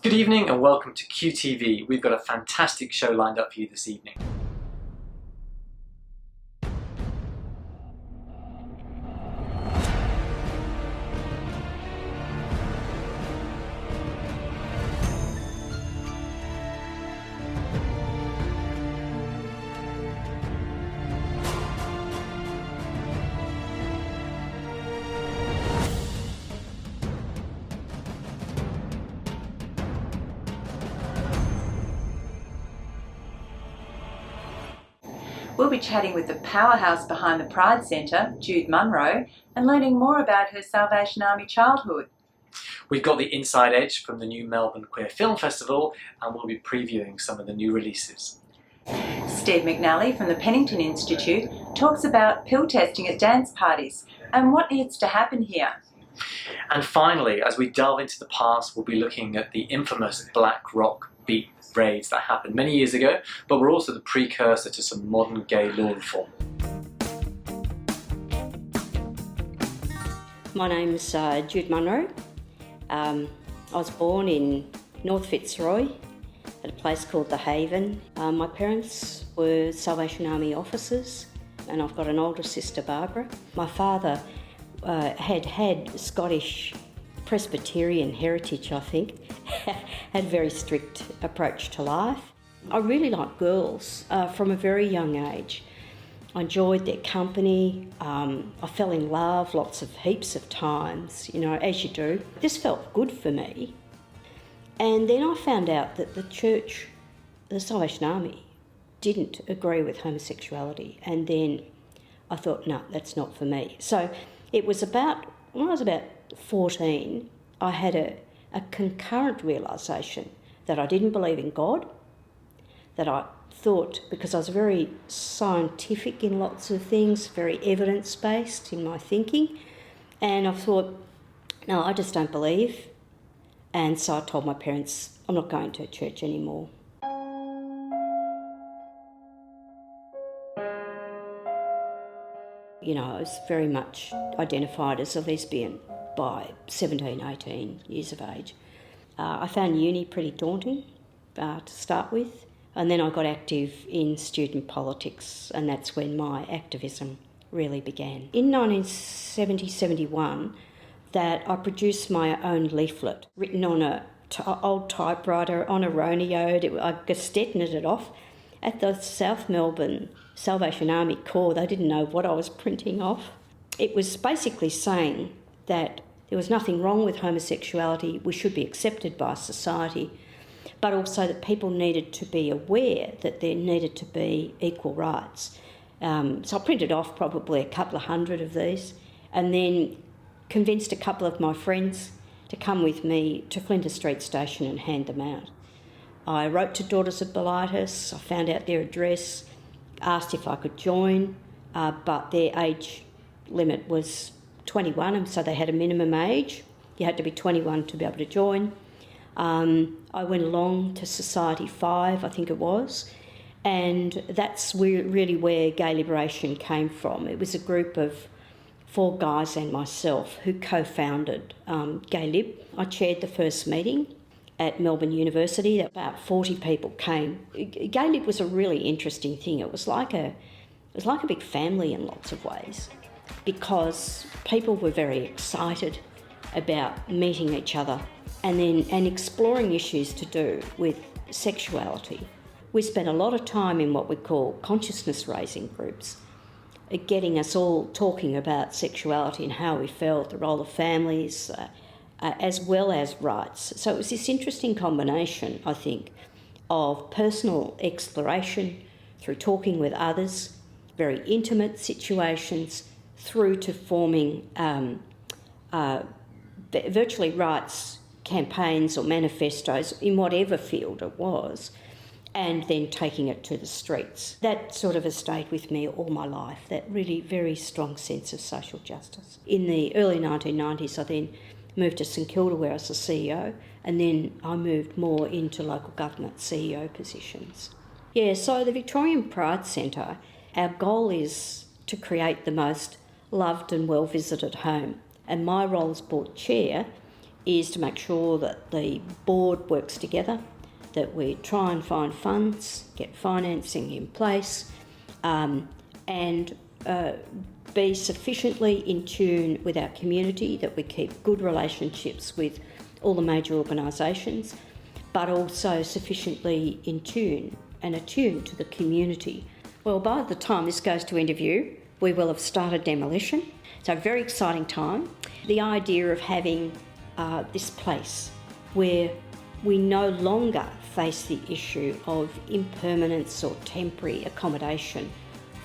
Good evening and welcome to QTV. We've got a fantastic show lined up for you this evening. We'll be chatting with the powerhouse behind the Pride Centre, Jude Munro, and learning more about her Salvation Army childhood. We've got the inside edge from the new Melbourne Queer Film Festival, and we'll be previewing some of the new releases. Steve McNally from the Pennington Institute talks about pill testing at dance parties and what needs to happen here. And finally, as we delve into the past, we'll be looking at the infamous Black Rock beat raids that happened many years ago, but were also the precursor to some modern gay law reform. My name's Jude Munro. I was born in North Fitzroy at a place called The Haven. My parents were Salvation Army officers, and I've got an older sister, Barbara. My father had Scottish Presbyterian heritage, I think, had a very strict approach to life. I really liked girls from a very young age. I enjoyed their company. I fell in love heaps of times, as you do. This felt good for me. And then I found out that the church, the Salvation Army, didn't agree with homosexuality. And then I thought, no, that's not for me. So it was when I was about 14, I had a concurrent realisation that I didn't believe in God, that I thought, because I was very scientific in lots of things, very evidence-based in my thinking, and I thought, no, I just don't believe. And so I told my parents, I'm not going to church anymore. I was very much identified as a lesbian by 17, 18 years of age. I found uni pretty daunting to start with, and then I got active in student politics, and that's when my activism really began. In 1970-71, that I produced my own leaflet, written on an old typewriter on a Roneo. I gestetted it off at the South Melbourne Salvation Army Corps. They didn't know what I was printing off. It was basically saying that there was nothing wrong with homosexuality, we should be accepted by society, but also that people needed to be aware that there needed to be equal rights. So I printed off probably a couple of hundred of these, and then convinced a couple of my friends to come with me to Flinders Street Station and hand them out. I wrote to Daughters of Bilitis, I found out their address, asked if I could join, but their age limit was 21, and so they had a minimum age. You had to be 21 to be able to join. I went along to Society 5, I think it was, and that's really where Gay Liberation came from. It was a group of 4 guys and myself who co-founded Gay Lib. I chaired the first meeting at Melbourne University. About 40 people came. Gay Lib was a really interesting thing. It was like a big family in lots of ways, because people were very excited about meeting each other and exploring issues to do with sexuality. We spent a lot of time in what we call consciousness raising groups, getting us all talking about sexuality and how we felt, the role of families, as well as rights. So it was this interesting combination, I think, of personal exploration through talking with others, very intimate situations, through to forming virtually rights campaigns or manifestos in whatever field it was, and then taking it to the streets. That sort of has stayed with me all my life, that really very strong sense of social justice. In the early 1990s, I then moved to St Kilda where I was the CEO, and then I moved more into local government CEO positions. Yeah, so the Victorian Pride Centre, our goal is to create the most loved and well-visited home. And my role as board chair is to make sure that the board works together, that we try and find funds, get financing in place, and be sufficiently in tune with our community, that we keep good relationships with all the major organisations, but also sufficiently in tune and attuned to the community. Well, by the time this goes to interview, we will have started demolition. So a very exciting time. The idea of having this place where we no longer face the issue of impermanence or temporary accommodation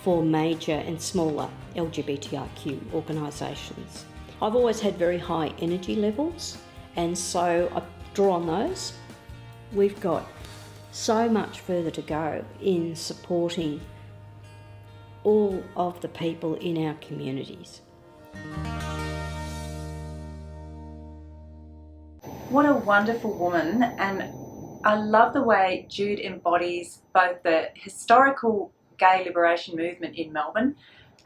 for major and smaller LGBTIQ organisations. I've always had very high energy levels, and so I draw on those. We've got so much further to go in supporting all of the people in our communities. What a wonderful woman, and I love the way Jude embodies both the historical gay liberation movement in Melbourne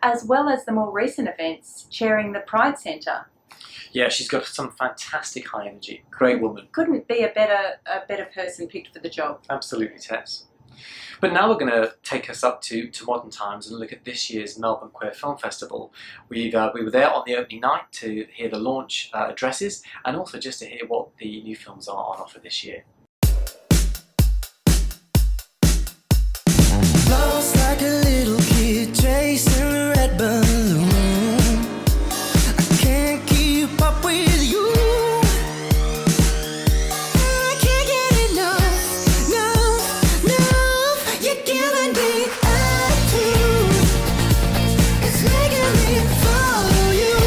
as well as the more recent events chairing the Pride Centre. Yeah, she's got some fantastic high energy. Great woman. Couldn't be a better person picked for the job. Absolutely, Tess. But now we're going to take us up to modern times and look at this year's Melbourne Queer Film Festival. We were there on the opening night to hear the launch addresses and also just to hear what the new films are on offer this year. Lost like a little kid chasing a red balloon. I can't keep up with you. I can't get enough, no. You're giving me attitude. It's making me follow you.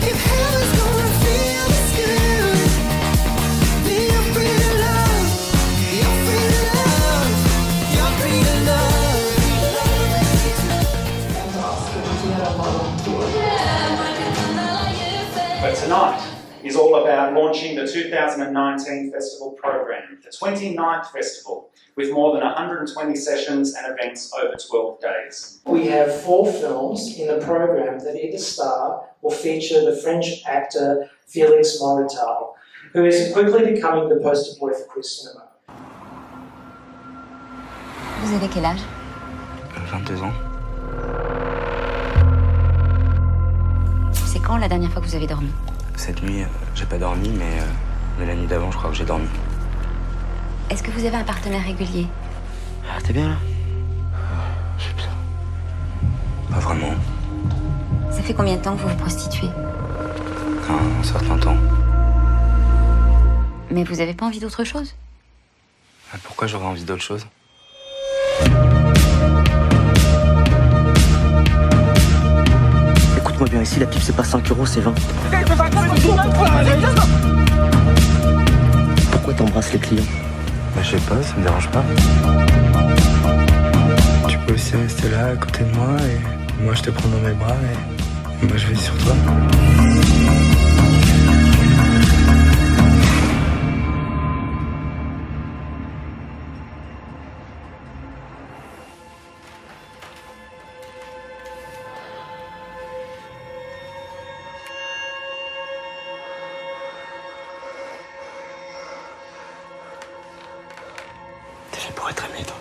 If heaven's gonna feel this good, then you're free to love. You're free to love. You're free to love. But tonight is all about launching the 2019 festival program, the 29th festival, with more than 120 sessions and events over 12 days. We have 4 films in the program that either star or feature the French actor Félix Morital, who is quickly becoming the poster boy for queer cinema. Vous avez quel âge? 22 ans. C'est quand la dernière fois que vous avez dormi? Cette nuit, j'ai pas dormi, mais la nuit d'avant, je crois que j'ai dormi. Est-ce que vous avez un partenaire régulier? Ah, t'es bien là? Je sais pas. Pas vraiment. Ça fait combien de temps que vous vous prostituez? Un certain temps. Mais vous avez pas envie d'autre chose? Pourquoi j'aurais envie d'autre chose? Écoute-moi bien, ici la pipe c'est pas 5 €, c'est 20. Pourquoi t'embrasses les clients? Bah, je sais pas, ça me dérange pas. Tu peux aussi rester là à côté de moi et moi je te prends dans mes bras et moi je vais sur toi. T'es fait pour être aimé, toi.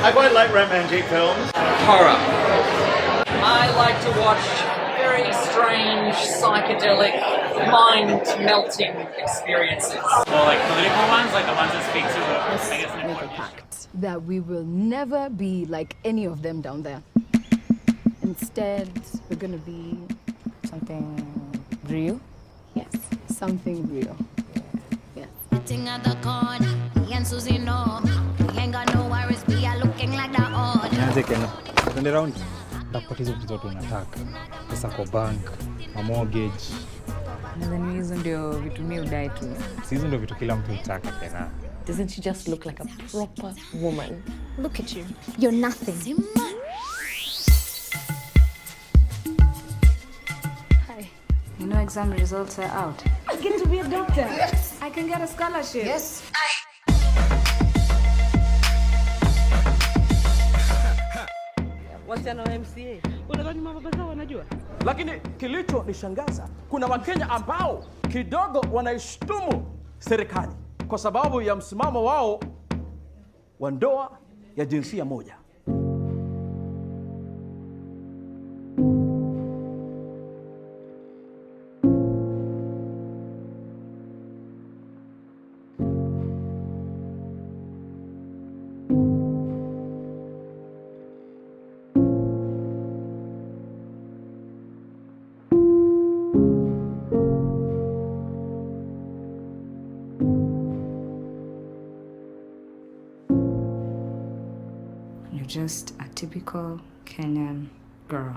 I quite like romantic films. Horror. I like to watch very strange, psychedelic, mind-melting experiences. Well, like political ones, like the ones that speak to, I guess, an important pact that we will never be like any of them down there. Instead, we're gonna be something real. Yes, something real. Yes. Sitting at the corner, he and Susie know. We ain't got no worries, we are looking like the odd. Nianze Kenya, twende round. Tapata hizo vitu zote unataka. Pesa kwa bank, a mortgage. Nadhani hizo ndio vitu mimi udai tu. Si hizo ndio vitu kila mtu hutaka tena. Doesn't she just look like a proper woman? Look at you, you're nothing. Hi. You know exam results are out. I get to be a doctor. Yes. I can get a scholarship. Yes. msichana wa MCA. Unadhani mababa zao wanajua? Lakini kilichonishangaza, kuna Wakenya ambao kidogo wanaishtumu serikali kwa sababu ya msimamo wao wa ndoa ya jinsia moja. You're just a typical Kenyan girl.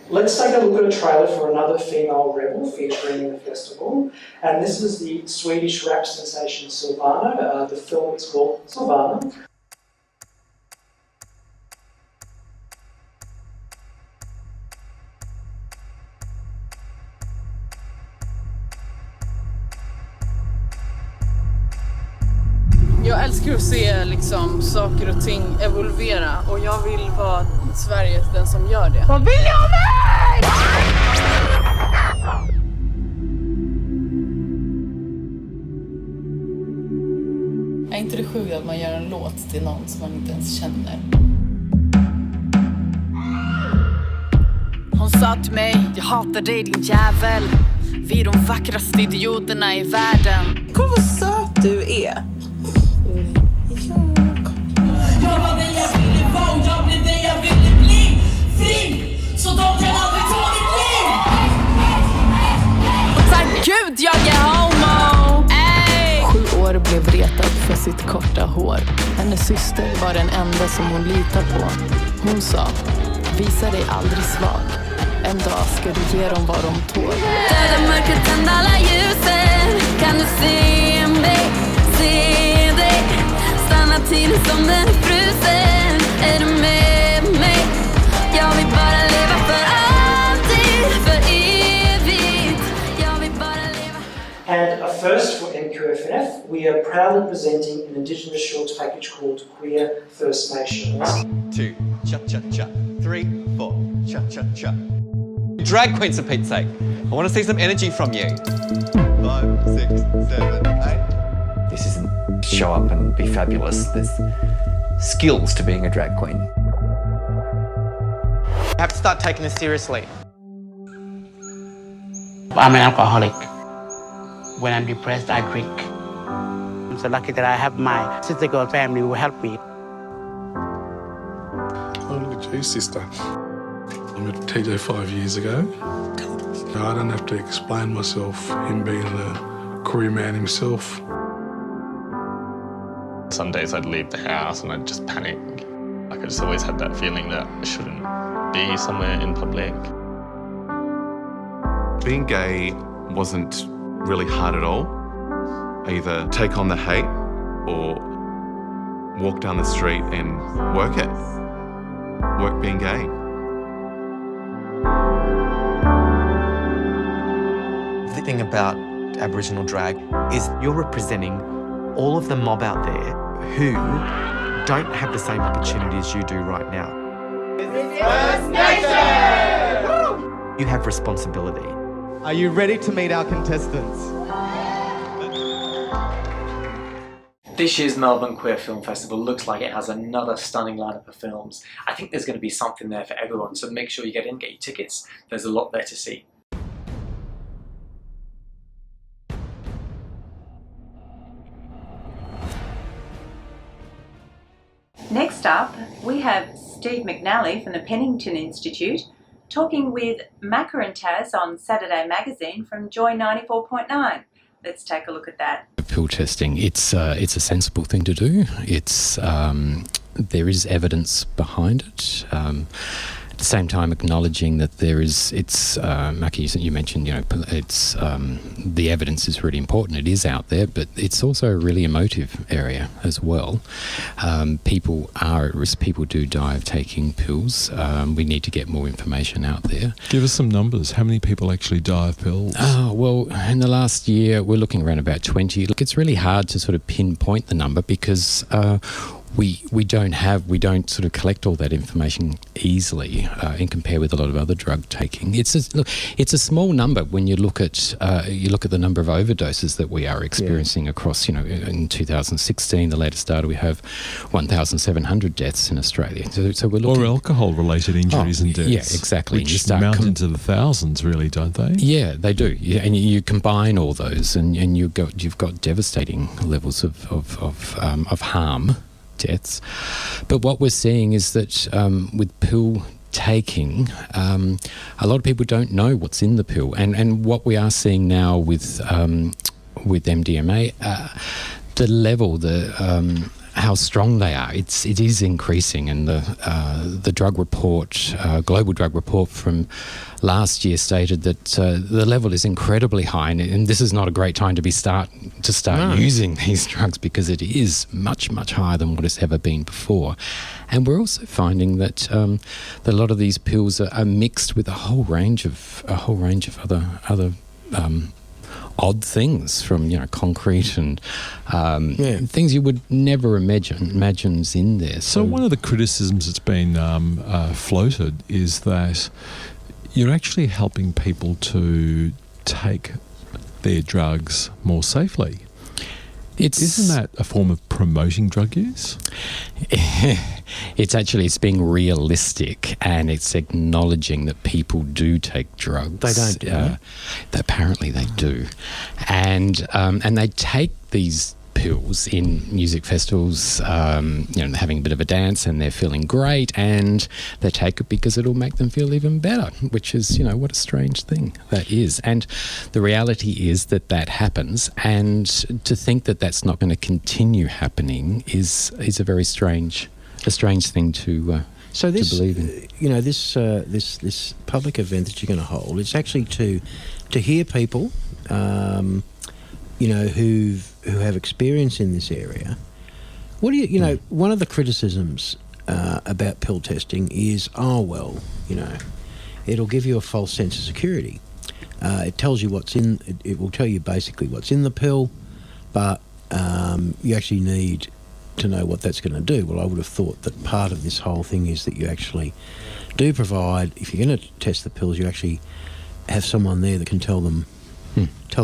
Let's take a look at a trailer for another female rebel featuring in the festival. And this is the Swedish rap sensation Silvana. The film is called Silvana. Jag älskar att se liksom saker och ting evolvera och jag vill vara Sverige den som gör det. Vad vill jag med? Är inte det sjukt att man gör en låt till någon som man inte ens känner? Hon sa till mig, jag hatar dig din jävel. Vi är de vackraste idioterna i världen. Kolla vad söt du är. Jag var den jag ville vara och jag blev den jag ville bli. Fri, så de kan aldrig ta ditt liv. Tack Gud, jag är homo. 7 år blev retad för sitt korta hår. Hennes syster var den enda som hon litar på. Hon sa, visa dig aldrig svag. En dag ska du ge dem vad de tål. Döda mörkret, tänd alla ljusen. Kan du se mig, se dig. Stanna till som den är frusen. Är du med mig? Jag vill bara leva för alltid, för evigt. Jag vill bara leva. And a first for MQFNF, we are proudly presenting an Indigenous shorts package called Queer First Nations. 1, 2, cha-cha-cha. 3, 4, cha-cha-cha. Drag queens, for Pete's sake. I want to see some energy from you. 5, 6, 7, 8. This isn't show up and be fabulous. There's skills to being a drag queen. You have to start taking this seriously. I'm an alcoholic. When I'm depressed, I drink. I'm so lucky that I have my sister girl family who help me. Oh, look at you, sister. I met TJ 5 years ago. I don't have to explain myself, him being a career man himself. Some days I'd leave the house and I'd just panic. Like I just always had that feeling that I shouldn't be somewhere in public. Being gay wasn't really hard at all. I either take on the hate or walk down the street and work it. Work being gay. The thing about Aboriginal drag is you're representing all of the mob out there who don't have the same opportunities you do right now. First Nation! You have responsibility. Are you ready to meet our contestants? This year's Melbourne Queer Film Festival looks like it has another stunning lineup of films. I think there's going to be something there for everyone, so make sure you get in, get your tickets. There's a lot there to see. Next up, we have Steve McNally from the Pennington Institute talking with Macca and Taz on Saturday Magazine from Joy 94.9. Let's take a look at that. Pill testing, it's a sensible thing to do. It's there is evidence behind it. At the same time, acknowledging that there is, Macca, you mentioned, it's the evidence is really important. It is out there, but it's also a really emotive area as well. People are at risk. People do die of taking pills. We need to get more information out there. Give us some numbers. How many people actually die of pills? Oh, well, in the last year, we're looking around about 20. Look, it's really hard to sort of pinpoint the number because we don't sort of collect all that information easily and compare with a lot of other drug taking. It's a small number when you look at the number of overdoses that we are experiencing across. In 2016, the latest data we have 1,700 deaths in Australia. So we're looking, or alcohol-related injuries and deaths. Yeah, exactly. Which mount into the thousands, really, don't they? Yeah, they do. Yeah, and you combine all those, and you've got devastating levels of harm. Deaths. But what we're seeing is that with pill taking, a lot of people don't know what's in the pill, and what we are seeing now with MDMA, the level, how strong they are, it is increasing, and the drug report, global drug report from last year stated that the level is incredibly high, and this is not a great time to start using these drugs, because it is much higher than what it's ever been before. And we're also finding that a lot of these pills are mixed with a whole range of other odd things, from concrete and things you would never imagine's in there. So one of the criticisms that's been floated is that you're actually helping people to take their drugs more safely. Isn't that a form of promoting drug use? It's being realistic, and it's acknowledging that people do take drugs. They don't, do they? Apparently they do. And they take these pills in music festivals, having a bit of a dance, and they're feeling great, and they take it because it'll make them feel even better, which is, what a strange thing that is. And the reality is that happens, and to think that that's not going to continue happening is a very strange thing to believe in. This public event that you're going to hold, it's actually to hear people who have experience in this area. What do you one of the criticisms about pill testing is, it'll give you a false sense of security. It tells you it will tell you basically what's in the pill, but you actually need to know what that's going to do. Well, I would have thought that part of this whole thing is that you actually do provide, if you're going to test the pills, you actually have someone there that can tell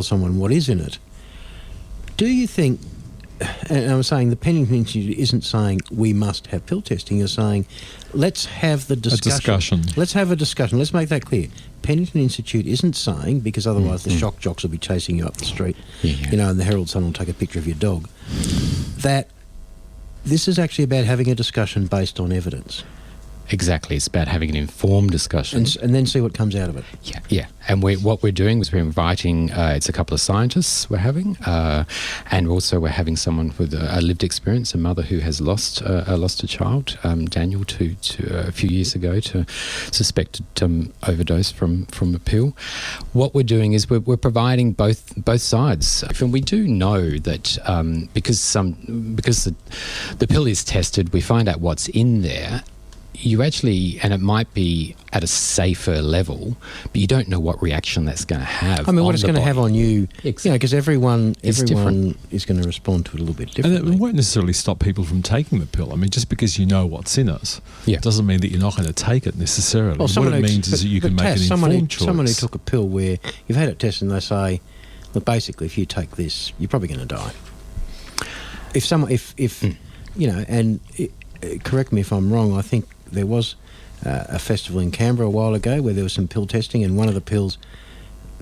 someone what is in it. Do you think, and I'm saying the Pennington Institute isn't saying we must have pill testing, you're saying let's have the discussion. Let's have a discussion. Let's make that clear. Pennington Institute isn't saying, because otherwise the shock jocks will be chasing you up the street, and the Herald Sun will take a picture of your dog, that this is actually about having a discussion based on evidence. Exactly, it's about having an informed discussion. And then see what comes out of it. Yeah. And what we're doing is we're inviting, it's a couple of scientists we're having, and also we're having someone with a lived experience, a mother who has lost a child, Daniel, to a few years ago, to suspected overdose from a pill. What we're doing is we're providing both sides, and we do know that because the pill is tested, we find out what's in there. You actually, and it might be at a safer level, but you don't know what reaction that's going to have. I mean, what it's going to have on you, because everyone is different. Going to respond to it a little bit differently. And it won't necessarily stop people from taking the pill. I mean, just because you know what's in it doesn't mean that you're not going to take it necessarily. Well, what it means is that you can make an informed choice. Someone who took a pill where you've had it tested and they say, look, basically, if you take this, you're probably going to die. Correct me if I'm wrong, I think there was a festival in Canberra a while ago where there was some pill testing, and one of the pills,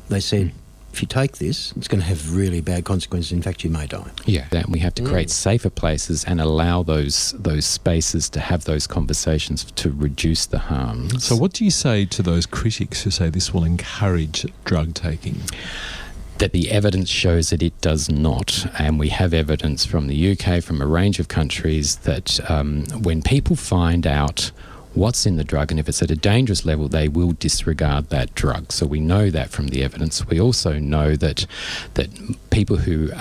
they said, if you take this, it's going to have really bad consequences. In fact, you may die. Yeah, and we have to create safer places and allow those spaces to have those conversations to reduce the harms. So what do you say to those critics who say this will encourage drug taking? That the evidence shows that it does not, and we have evidence from the UK, from a range of countries, that when people find out what's in the drug, and if it's at a dangerous level, they will disregard that drug. So we know that from the evidence. We also know that people who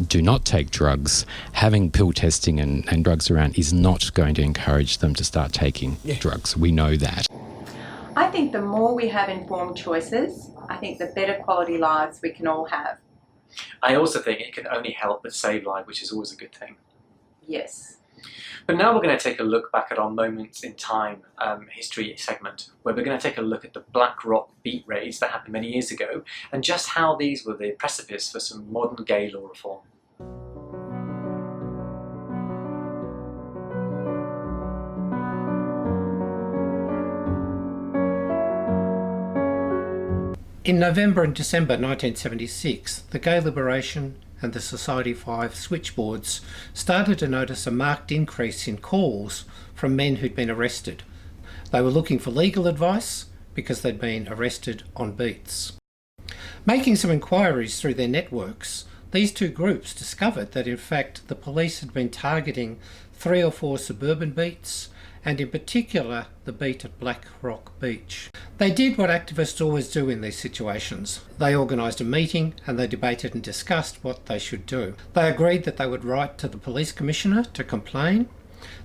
do not take drugs, having pill testing and drugs around is not going to encourage them to start taking drugs. We know that. I think the more we have informed choices, I think the better quality lives we can all have. I also think it can only help but save lives, which is always a good thing. Yes. But now we're going to take a look back at our Moments in Time history segment, where we're going to take a look at the Black Rock beat raids that happened many years ago, and just how these were the precipice for some modern gay law reform. In November and December 1976, the Gay Liberation and the Society 5 switchboards started to notice a marked increase in calls from men who'd been arrested. They were looking for legal advice because they'd been arrested on beats. Making some inquiries through their networks, these two groups discovered that in fact the police had been targeting 3 or 4 suburban beats, and in particular the beat at Black Rock Beach. They did what activists always do in these situations. They organised a meeting and they debated and discussed what they should do. They agreed that they would write to the police commissioner to complain,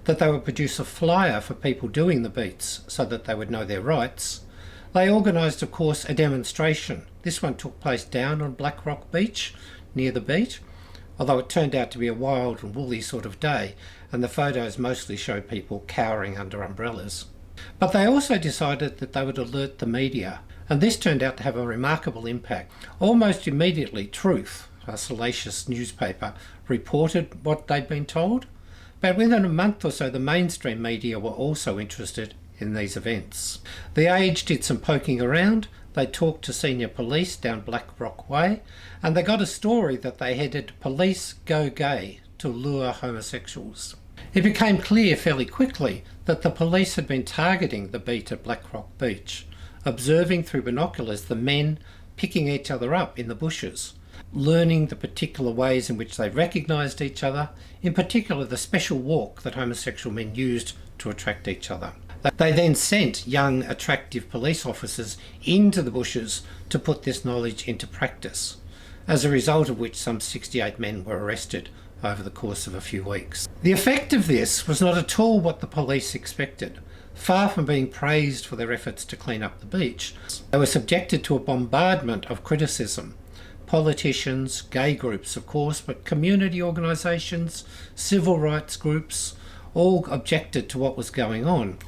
that they would produce a flyer for people doing the beats so that they would know their rights. They organised, of course, a demonstration. This one took place down on Black Rock Beach, near the beat, although it turned out to be a wild and woolly sort of day, and the photos mostly show people cowering under umbrellas. But they also decided that they would alert the media, and this turned out to have a remarkable impact. Almost immediately, Truth, a salacious newspaper, reported what they'd been told, but within a month or so the mainstream media were also interested in these events. The Age did some poking around. They talked to senior police down Black Rock Way, and they got a story that they headed "Police Go Gay" to lure homosexuals. It became clear fairly quickly that the police had been targeting the beat at Black Rock Beach, observing through binoculars the men picking each other up in the bushes, learning the particular ways in which they recognised each other, in particular the special walk that homosexual men used to attract each other. They then sent young, attractive police officers into the bushes to put this knowledge into practice, as a result of which some 68 men were arrested over the course of a few weeks. The effect of this was not at all what the police expected. Far from being praised for their efforts to clean up the beach, they were subjected to a bombardment of criticism. Politicians, gay groups of course, but community organisations, civil rights groups, all objected to what was going on.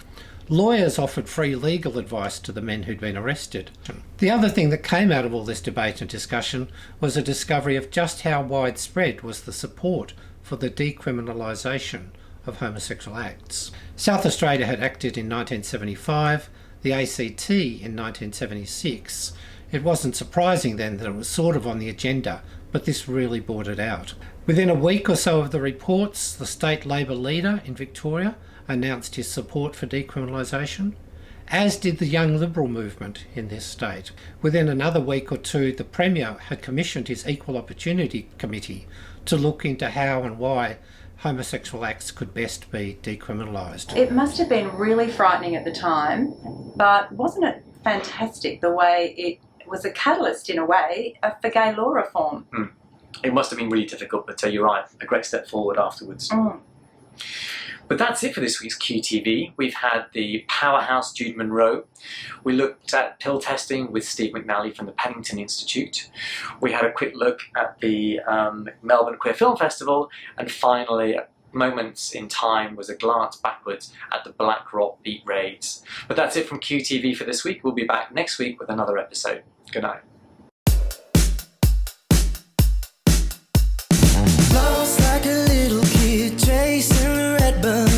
Lawyers offered free legal advice to the men who'd been arrested. The other thing that came out of all this debate and discussion was a discovery of just how widespread was the support for the decriminalisation of homosexual acts. South Australia had acted in 1975, the ACT in 1976. It wasn't surprising then that it was sort of on the agenda, but this really brought it out. Within a week or so of the reports, the state Labor leader in Victoria announced his support for decriminalisation, as did the Young Liberal movement in this state. Within another week or two, the Premier had commissioned his Equal Opportunity Committee to look into how and why homosexual acts could best be decriminalised. It must have been really frightening at the time, but wasn't it fantastic the way it was a catalyst, in a way, for gay law reform? It must have been really difficult, but you're right, a great step forward afterwards. But that's it for this week's QTV. We've had the powerhouse Jude Munro. We looked at pill testing with Steve McNally from the Pennington Institute. We had a quick look at the Melbourne Queer Film Festival. And finally, Moments in Time was a glance backwards at the Black Rock beat raids. But that's it from QTV for this week. We'll be back next week with another episode. Good night. Lost like a little kid chasing the red bus.